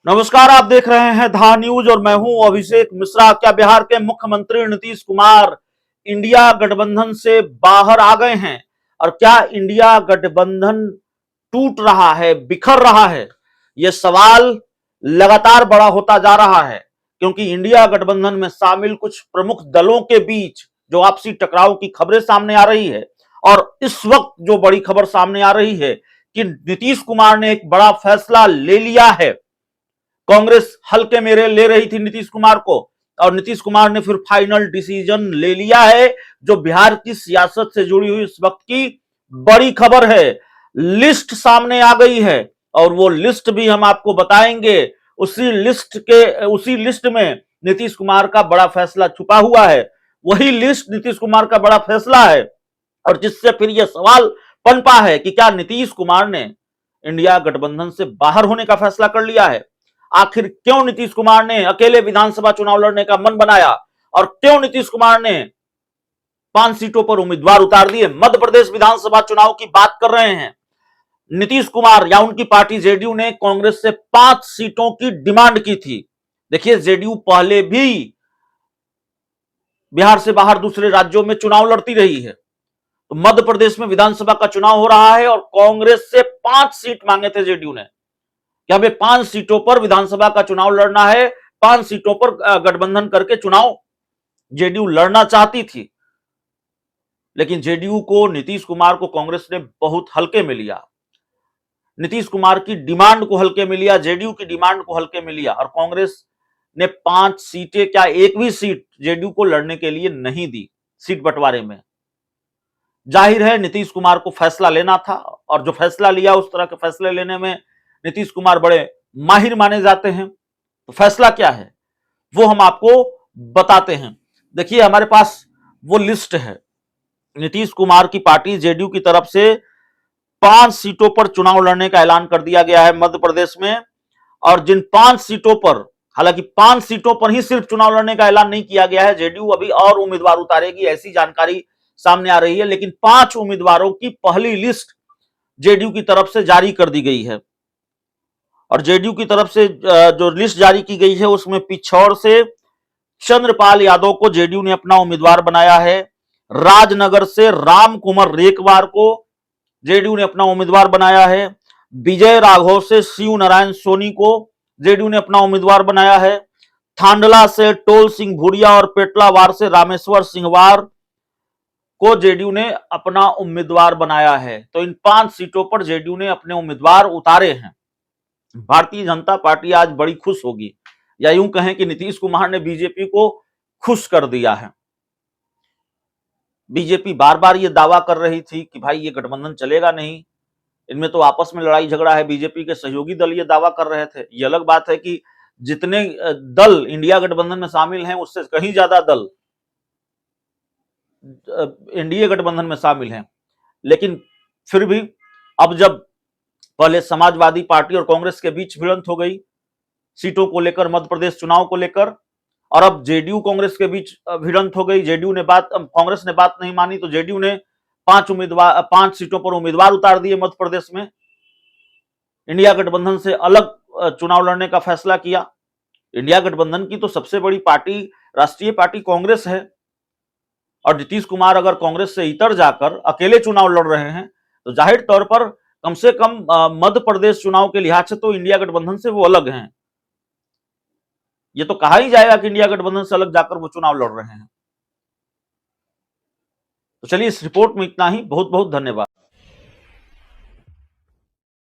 नमस्कार, आप देख रहे हैं धा न्यूज और मैं हूं अभिषेक मिश्रा। क्या बिहार के मुख्यमंत्री नीतीश कुमार इंडिया गठबंधन से बाहर आ गए हैं? और क्या इंडिया गठबंधन टूट रहा है, बिखर रहा है? यह सवाल लगातार बड़ा होता जा रहा है क्योंकि इंडिया गठबंधन में शामिल कुछ प्रमुख दलों के बीच जो आपसी टकराव की खबरें सामने आ रही है। और इस वक्त जो बड़ी खबर सामने आ रही है कि नीतीश कुमार ने एक बड़ा फैसला ले लिया है। कांग्रेस हल्के में ले रही थी नीतीश कुमार को और नीतीश कुमार ने फिर फाइनल डिसीजन ले लिया है जो बिहार की सियासत से जुड़ी हुई इस वक्त की बड़ी खबर है। लिस्ट सामने आ गई है और वो लिस्ट भी हम आपको बताएंगे। उसी लिस्ट में नीतीश कुमार का बड़ा फैसला छुपा हुआ है। वही लिस्ट नीतीश कुमार का बड़ा फैसला है और जिससे फिर यह सवाल पनपा है कि क्या नीतीश कुमार ने इंडिया गठबंधन से बाहर होने का फैसला कर लिया है? आखिर क्यों नीतीश कुमार ने अकेले विधानसभा चुनाव लड़ने का मन बनाया और क्यों नीतीश कुमार ने 5 सीटों पर उम्मीदवार उतार दिए? मध्य प्रदेश विधानसभा चुनाव की बात कर रहे हैं। नीतीश कुमार या उनकी पार्टी जेडीयू ने कांग्रेस से 5 सीटों की डिमांड की थी। देखिए, जेडीयू पहले भी बिहार से बाहर दूसरे राज्यों में चुनाव लड़ती रही है। तो मध्य प्रदेश में विधानसभा का चुनाव हो रहा है और कांग्रेस से 5 सीट मांगे थे जेडीयू ने कि हमें 5 सीटों पर विधानसभा का चुनाव लड़ना है। 5 सीटों पर गठबंधन करके चुनाव जेडीयू लड़ना चाहती थी, लेकिन जेडीयू को, नीतीश कुमार को कांग्रेस ने बहुत हल्के में लिया। नीतीश कुमार की डिमांड को हल्के में लिया, जेडीयू की डिमांड को हल्के में लिया और कांग्रेस ने 5 सीटें, क्या एक भी सीट जेडीयू को लड़ने के लिए नहीं दी सीट बंटवारे में। जाहिर है नीतीश कुमार को फैसला लेना था और जो फैसला लिया, उस तरह के फैसले लेने में नीतीश कुमार बड़े माहिर माने जाते हैं। तो फैसला क्या है वो हम आपको बताते हैं। देखिए, हमारे पास वो लिस्ट है। नीतीश कुमार की पार्टी जेडीयू की तरफ से 5 सीटों पर चुनाव लड़ने का ऐलान कर दिया गया है मध्य प्रदेश में। और जिन 5 सीटों पर, हालांकि 5 सीटों पर ही सिर्फ चुनाव लड़ने का ऐलान नहीं किया गया है, जेडीयू अभी और उम्मीदवार उतारेगी ऐसी जानकारी सामने आ रही है। लेकिन 5 उम्मीदवारों की पहली लिस्ट जेडीयू की तरफ से जारी कर दी गई है और जेडीयू की तरफ से जो लिस्ट जारी की गई है उसमें पिछौर से चंद्रपाल यादव को जेडीयू ने अपना उम्मीदवार बनाया है। राजनगर से राम कुमार रेकवार को जेडीयू ने अपना उम्मीदवार बनाया है। विजय राघव से शिव नारायण सोनी को जेडीयू ने अपना उम्मीदवार बनाया है। थांडला से टोल सिंह भूरिया और पेटलावार से रामेश्वर सिंहवार को जेडीयू ने अपना उम्मीदवार बनाया है। तो इन 5 सीटों पर जेडीयू ने अपने उम्मीदवार उतारे हैं। भारतीय जनता पार्टी आज बड़ी खुश होगी, या यूं कहें कि नीतीश कुमार ने बीजेपी को खुश कर दिया है। बीजेपी बार बार ये दावा कर रही थी कि भाई ये गठबंधन चलेगा नहीं, इनमें तो आपस में लड़ाई झगड़ा है। बीजेपी के सहयोगी दल ये दावा कर रहे थे। ये अलग बात है कि जितने दल इंडिया गठबंधन में शामिल हैं उससे कहीं ज्यादा दल एनडीए गठबंधन में शामिल हैं। लेकिन फिर भी अब जब पहले समाजवादी पार्टी और कांग्रेस के बीच भिड़ंत हो गई सीटों को लेकर, मध्य प्रदेश चुनाव को लेकर, और अब जेडीयू कांग्रेस के बीच भिड़ंत हो गई। कांग्रेस ने बात नहीं मानी तो जेडीयू ने 5 सीटों पर उम्मीदवार उतार दिए मध्य प्रदेश में। इंडिया गठबंधन से अलग चुनाव लड़ने का फैसला किया। इंडिया गठबंधन की तो सबसे बड़ी पार्टी, राष्ट्रीय पार्टी कांग्रेस है और नीतीश कुमार अगर कांग्रेस से इतर जाकर अकेले चुनाव लड़ रहे हैं तो जाहिर तौर पर कम से कम मध्य प्रदेश चुनाव के लिहाज से तो इंडिया गठबंधन से वो अलग हैं। ये तो कहा ही जाएगा कि इंडिया गठबंधन से अलग जाकर वो चुनाव लड़ रहे हैं। तो चलिए, इस रिपोर्ट में इतना ही। बहुत बहुत धन्यवाद।